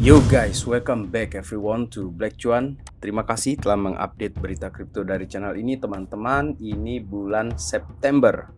Yo guys, welcome back everyone to Black Cuan. Terima kasih telah mengupdate berita kripto dari channel ini teman-teman. Ini bulan September.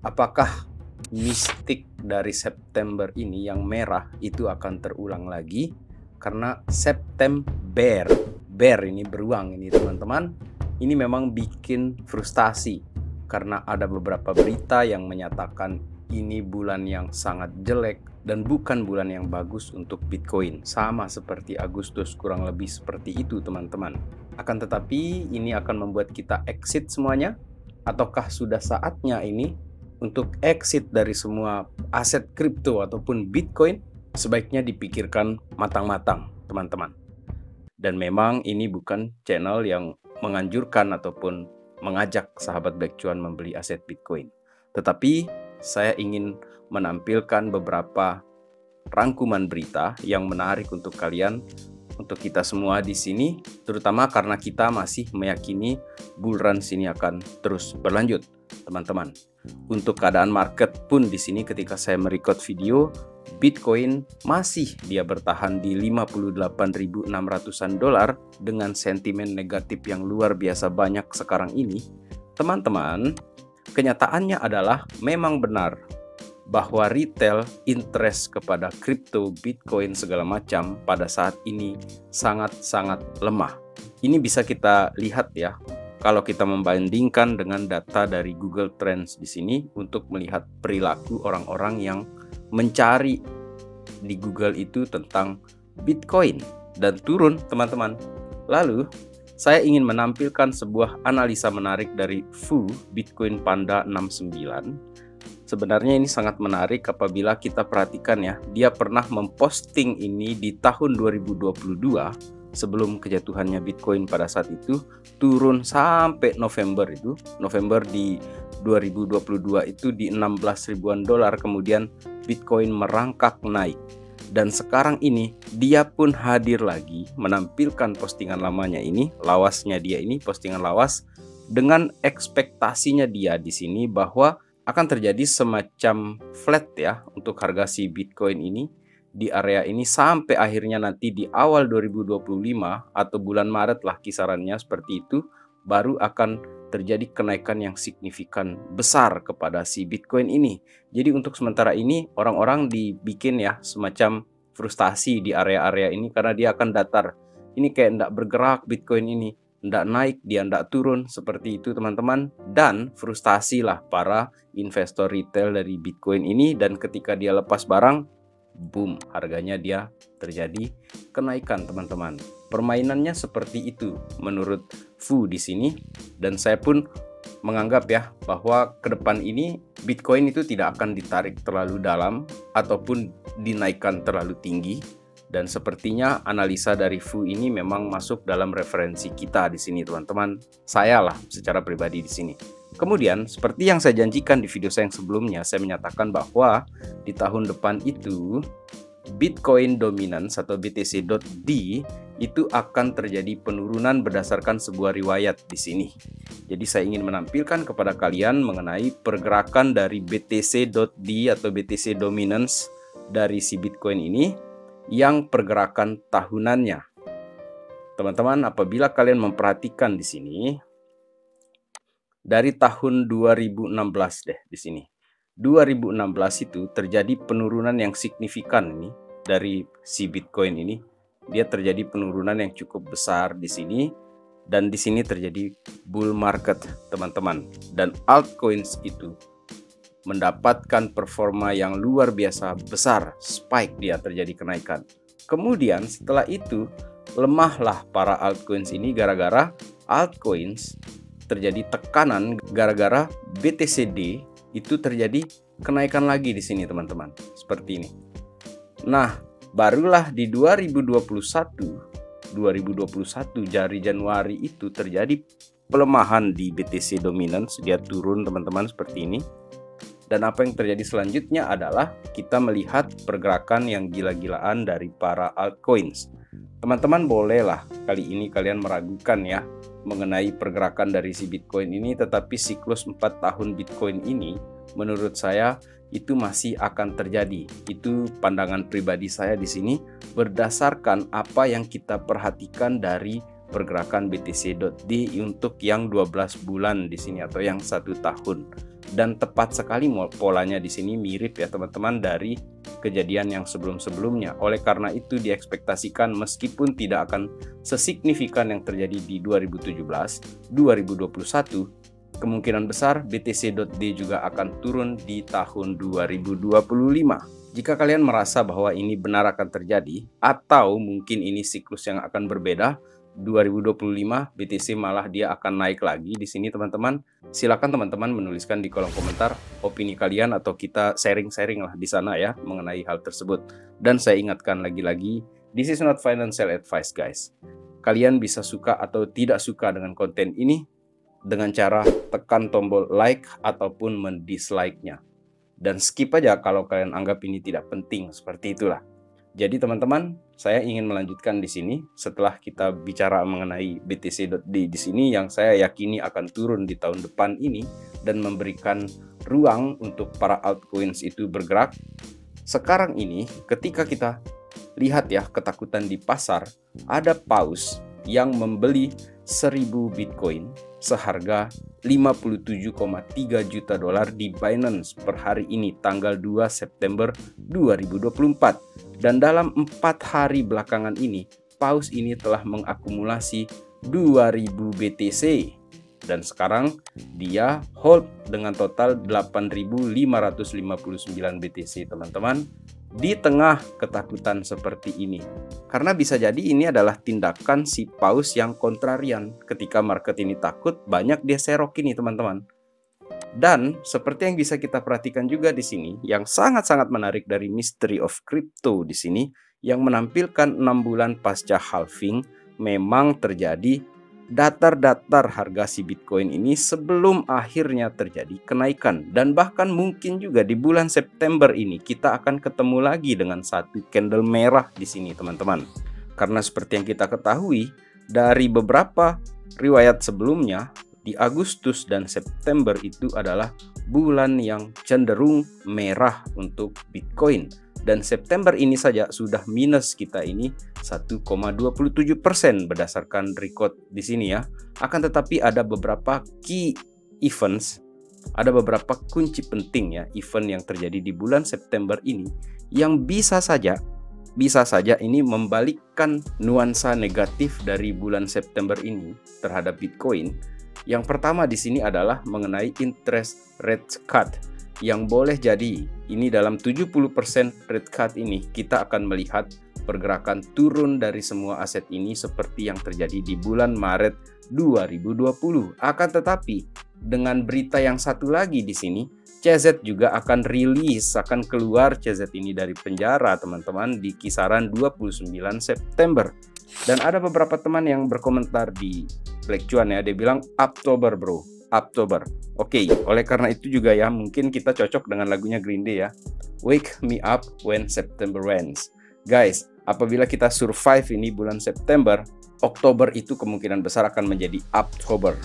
Apakah mistik dari September ini yang merah itu akan terulang lagi? Karena September, bear ini beruang ini teman-teman. Ini memang bikin frustasi karena ada beberapa berita yang menyatakan ini bulan yang sangat jelek dan bukan bulan yang bagus untuk Bitcoin. Sama seperti Agustus, kurang lebih seperti itu teman-teman. Akan tetapi ini akan membuat kita exit semuanya? Ataukah sudah saatnya ini untuk exit dari semua aset kripto ataupun Bitcoin? Sebaiknya dipikirkan matang-matang teman-teman. Dan memang ini bukan channel yang menganjurkan ataupun mengajak sahabat Black Cuan membeli aset Bitcoin. Tetapi saya ingin menampilkan beberapa rangkuman berita yang menarik untuk kalian, untuk kita semua di sini, terutama karena kita masih meyakini bull run sini akan terus berlanjut, teman-teman. Untuk keadaan market pun di sini ketika saya merecord video, Bitcoin masih dia bertahan di 58.600-an dolar dengan sentimen negatif yang luar biasa banyak sekarang ini. Teman-teman, kenyataannya adalah memang benar bahwa retail interest kepada kripto, Bitcoin segala macam pada saat ini sangat-sangat lemah. Ini bisa kita lihat ya kalau kita membandingkan dengan data dari Google Trends di sini untuk melihat perilaku orang-orang yang mencari di Google itu tentang Bitcoin dan turun, teman-teman. Lalu saya ingin menampilkan sebuah analisa menarik dari Fu Bitcoin Panda 69. Sebenarnya ini sangat menarik apabila kita perhatikan ya. Dia pernah memposting ini di tahun 2022 sebelum kejatuhannya Bitcoin pada saat itu, turun sampai November itu. November di 2022 itu di 16 ribuan dolar, kemudian Bitcoin merangkak naik. Dan sekarang ini dia pun hadir lagi menampilkan postingan lamanya ini, lawasnya dia ini, postingan lawas dengan ekspektasinya dia di sini bahwa akan terjadi semacam flat ya untuk harga si Bitcoin ini di area ini sampai akhirnya nanti di awal 2025 atau bulan Maret lah kisarannya seperti itu, baru akan terjadi kenaikan yang signifikan besar kepada si Bitcoin ini. Jadi untuk sementara ini orang-orang dibikin ya semacam frustasi di area-area ini karena dia akan datar. Ini kayak ndak bergerak Bitcoin ini, ndak naik, dia ndak turun, seperti itu teman-teman. Dan frustasi lah para investor retail dari Bitcoin ini, dan ketika dia lepas barang, boom, harganya dia terjadi kenaikan teman-teman. Permainannya seperti itu menurut Fu di sini, dan saya pun menganggap ya bahwa ke depan ini Bitcoin itu tidak akan ditarik terlalu dalam ataupun dinaikkan terlalu tinggi. Dan sepertinya analisa dari Fu ini memang masuk dalam referensi kita di sini teman-teman. Saya lah secara pribadi di sini. Kemudian seperti yang saya janjikan di video saya yang sebelumnya, saya menyatakan bahwa di tahun depan itu Bitcoin Dominance atau BTC.D itu akan terjadi penurunan berdasarkan sebuah riwayat di sini. Jadi saya ingin menampilkan kepada kalian mengenai pergerakan dari BTC.D atau BTC Dominance dari si Bitcoin ini yang pergerakan tahunannya. Teman-teman, apabila kalian memperhatikan di sini dari tahun 2016 deh di sini. 2016 itu terjadi penurunan yang signifikan ini dari si Bitcoin ini. Dia terjadi penurunan yang cukup besar di sini, dan di sini terjadi bull market, teman-teman. Dan altcoins itu mendapatkan performa yang luar biasa besar, spike dia terjadi kenaikan. Kemudian setelah itu lemahlah para altcoins ini gara-gara altcoins terjadi tekanan gara-gara BTCD itu terjadi kenaikan lagi di sini teman-teman, seperti ini. Nah, barulah di 2021 dari Januari itu terjadi pelemahan di BTC Dominance, dia turun teman-teman seperti ini. Dan apa yang terjadi selanjutnya adalah kita melihat pergerakan yang gila-gilaan dari para altcoins. Teman-teman bolehlah kali ini kalian meragukan ya mengenai pergerakan dari si Bitcoin ini, tetapi siklus 4 tahun Bitcoin ini menurut saya itu masih akan terjadi. Itu pandangan pribadi saya di sini berdasarkan apa yang kita perhatikan dari pergerakan BTC.D untuk yang 12 bulan di sini atau yang 1 tahun. Dan tepat sekali polanya di sini mirip ya teman-teman dari kejadian yang sebelum-sebelumnya. Oleh karena itu diekspektasikan meskipun tidak akan sesignifikan yang terjadi di 2017, 2021, kemungkinan besar BTC.D juga akan turun di tahun 2025. Jika kalian merasa bahwa ini benar akan terjadi, atau mungkin ini siklus yang akan berbeda, 2025 BTC malah dia akan naik lagi di sini teman-teman. Silakan teman-teman menuliskan di kolom komentar opini kalian atau kita sharing-sharing lah di sana ya mengenai hal tersebut. Dan saya ingatkan lagi-lagi, this is not financial advice guys. Kalian bisa suka atau tidak suka dengan konten ini dengan cara tekan tombol like ataupun mendislike-nya. Dan skip aja kalau kalian anggap ini tidak penting, seperti itulah. Jadi teman-teman, saya ingin melanjutkan di sini setelah kita bicara mengenai BTC.D di sini yang saya yakini akan turun di tahun depan ini dan memberikan ruang untuk para altcoins itu bergerak. Sekarang ini ketika kita lihat ya ketakutan di pasar, ada paus yang membeli 1000 Bitcoin seharga 57,3 juta dolar di Binance per hari ini tanggal 2 September 2024. Dan dalam 4 hari belakangan ini, paus ini telah mengakumulasi 2000 BTC. Dan sekarang dia hold dengan total 8.559 BTC teman-teman. Di tengah ketakutan seperti ini. Karena bisa jadi ini adalah tindakan si paus yang kontrarian. Ketika market ini takut, banyak dia serok ini teman-teman. Dan seperti yang bisa kita perhatikan juga di sini, yang sangat-sangat menarik dari Mystery of Crypto di sini, yang menampilkan 6 bulan pasca halving, memang terjadi datar-datar harga si Bitcoin ini sebelum akhirnya terjadi kenaikan. Dan bahkan mungkin juga di bulan September ini kita akan ketemu lagi dengan satu candle merah di sini teman-teman. Karena seperti yang kita ketahui dari beberapa riwayat sebelumnya, di Agustus dan September itu adalah bulan yang cenderung merah untuk Bitcoin. Dan September ini saja sudah minus kita ini 1,27% berdasarkan record di sini ya. Akan tetapi ada beberapa key events, ada beberapa kunci penting ya event yang terjadi di bulan September ini yang bisa saja ini membalikkan nuansa negatif dari bulan September ini terhadap Bitcoin. Yang pertama di sini adalah mengenai interest rate cut yang boleh jadi ini dalam 70% rate cut ini kita akan melihat pergerakan turun dari semua aset ini seperti yang terjadi di bulan Maret 2020. Akan tetapi dengan berita yang satu lagi di sini, CZ juga akan rilis, akan keluar CZ ini dari penjara teman-teman di kisaran 29 September. Dan ada beberapa teman yang berkomentar di Black Cuan ya, dia bilang Oktober bro, Oktober. Oke, oleh karena itu juga ya mungkin kita cocok dengan lagunya Green Day ya, Wake Me Up When September Ends. Guys, apabila kita survive ini bulan September, Oktober itu kemungkinan besar akan menjadi Oktober.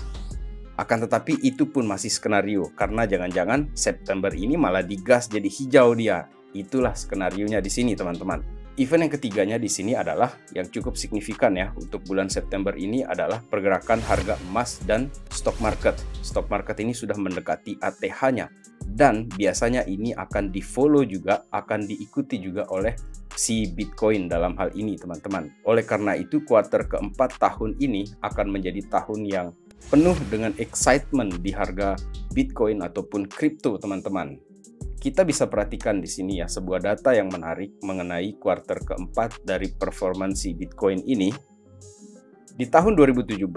Akan tetapi itu pun masih skenario, karena jangan-jangan September ini malah digas jadi hijau dia. Itulah skenarionya di sini teman-teman. Event yang ketiganya di sini adalah yang cukup signifikan ya untuk bulan September ini adalah pergerakan harga emas dan stock market. Stock market ini sudah mendekati ATH-nya dan biasanya ini akan di-follow juga, akan diikuti juga oleh si Bitcoin dalam hal ini teman-teman. Oleh karena itu kuartal keempat tahun ini akan menjadi tahun yang penuh dengan excitement di harga Bitcoin ataupun kripto teman-teman. Kita bisa perhatikan di sini ya sebuah data yang menarik mengenai kuartal keempat dari performansi Bitcoin ini. Di tahun 2017,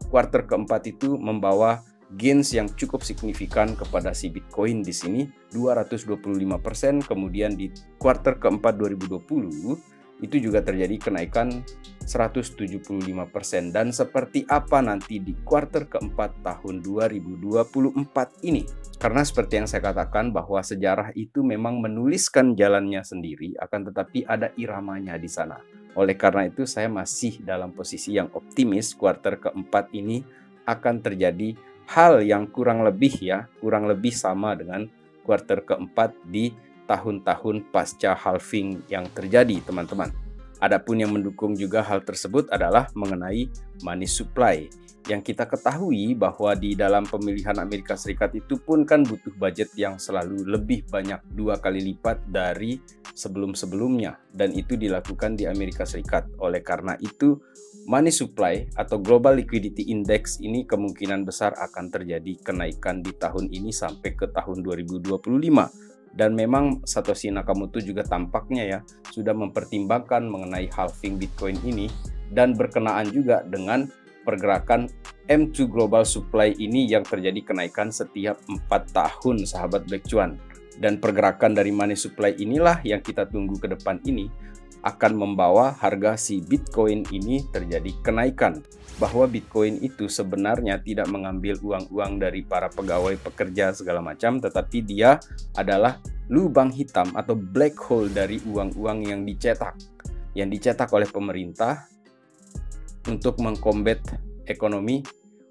kuartal keempat itu membawa gains yang cukup signifikan kepada si Bitcoin di sini 225%, kemudian di kuartal keempat 2020 itu juga terjadi kenaikan 175%. Dan seperti apa nanti di kuartal keempat tahun 2024 ini? Karena seperti yang saya katakan bahwa sejarah itu memang menuliskan jalannya sendiri, akan tetapi ada iramanya di sana. Oleh karena itu saya masih dalam posisi yang optimis kuartal keempat ini akan terjadi hal yang kurang lebih sama dengan kuartal keempat di tahun-tahun pasca halving yang terjadi, teman-teman. Adapun yang mendukung juga hal tersebut adalah mengenai money supply. Yang kita ketahui bahwa di dalam pemilihan Amerika Serikat itu pun kan butuh budget yang selalu lebih banyak, 2 kali lipat dari sebelum-sebelumnya. Dan itu dilakukan di Amerika Serikat. Oleh karena itu, money supply atau Global Liquidity Index ini kemungkinan besar akan terjadi kenaikan di tahun ini sampai ke tahun 2025. Dan memang Satoshi Nakamoto juga tampaknya ya sudah mempertimbangkan mengenai halving Bitcoin ini, dan berkenaan juga dengan pergerakan M2 Global Supply ini yang terjadi kenaikan setiap 4 tahun, sahabat Black Cuan. Dan pergerakan dari money supply inilah yang kita tunggu ke depan ini akan membawa harga si Bitcoin ini terjadi kenaikan. Bahwa Bitcoin itu sebenarnya tidak mengambil uang-uang dari para pegawai pekerja segala macam, tetapi dia adalah lubang hitam atau black hole dari uang-uang yang dicetak oleh pemerintah untuk mengkombat ekonomi,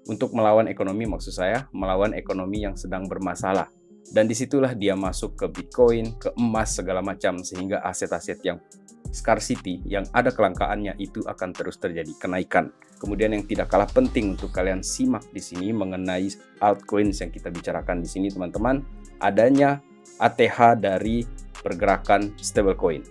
untuk melawan ekonomi, maksud saya melawan ekonomi yang sedang bermasalah. Dan disitulah dia masuk ke Bitcoin, ke emas segala macam, sehingga aset-aset yang scarcity, yang ada kelangkaannya, itu akan terus terjadi kenaikan. Kemudian yang tidak kalah penting untuk kalian simak di sini mengenai altcoins yang kita bicarakan di sini, teman-teman, adanya ATH dari pergerakan stablecoin.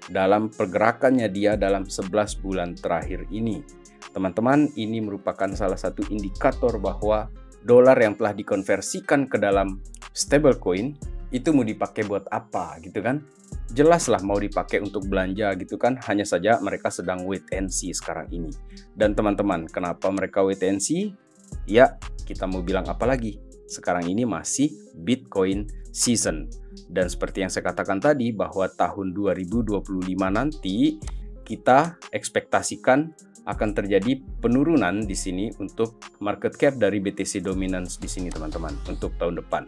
Dalam pergerakannya dia dalam 11 bulan terakhir ini, teman-teman, ini merupakan salah satu indikator bahwa dolar yang telah dikonversikan ke dalam stablecoin itu mau dipakai buat apa gitu kan? Jelaslah mau dipakai untuk belanja gitu kan, hanya saja mereka sedang wait and see sekarang ini. Dan teman-teman, kenapa mereka wait and see? Ya, kita mau bilang apa lagi? Sekarang ini masih Bitcoin season. Dan seperti yang saya katakan tadi, bahwa tahun 2025 nanti kita ekspektasikan akan terjadi penurunan di sini untuk market cap dari BTC Dominance di sini, teman-teman, untuk tahun depan.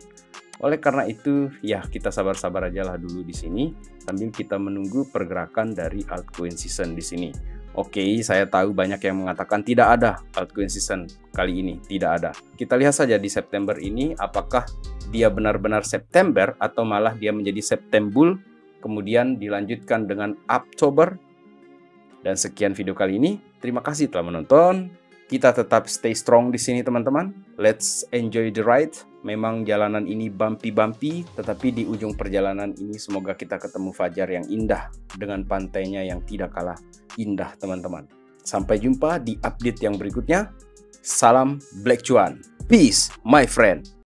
Oleh karena itu, ya kita sabar-sabar aja lah dulu di sini sambil kita menunggu pergerakan dari altcoin season di sini. Oke, saya tahu banyak yang mengatakan tidak ada altcoin season kali ini, tidak ada. Kita lihat saja di September ini apakah dia benar-benar September atau malah dia menjadi September, kemudian dilanjutkan dengan Oktober. Dan sekian video kali ini. Terima kasih telah menonton. Kita tetap stay strong di sini, teman-teman. Let's enjoy the ride. Memang jalanan ini bumpy, tetapi di ujung perjalanan ini semoga kita ketemu fajar yang indah dengan pantainya yang tidak kalah indah, teman-teman. Sampai jumpa di update yang berikutnya. Salam Black Cuan. Peace, my friend.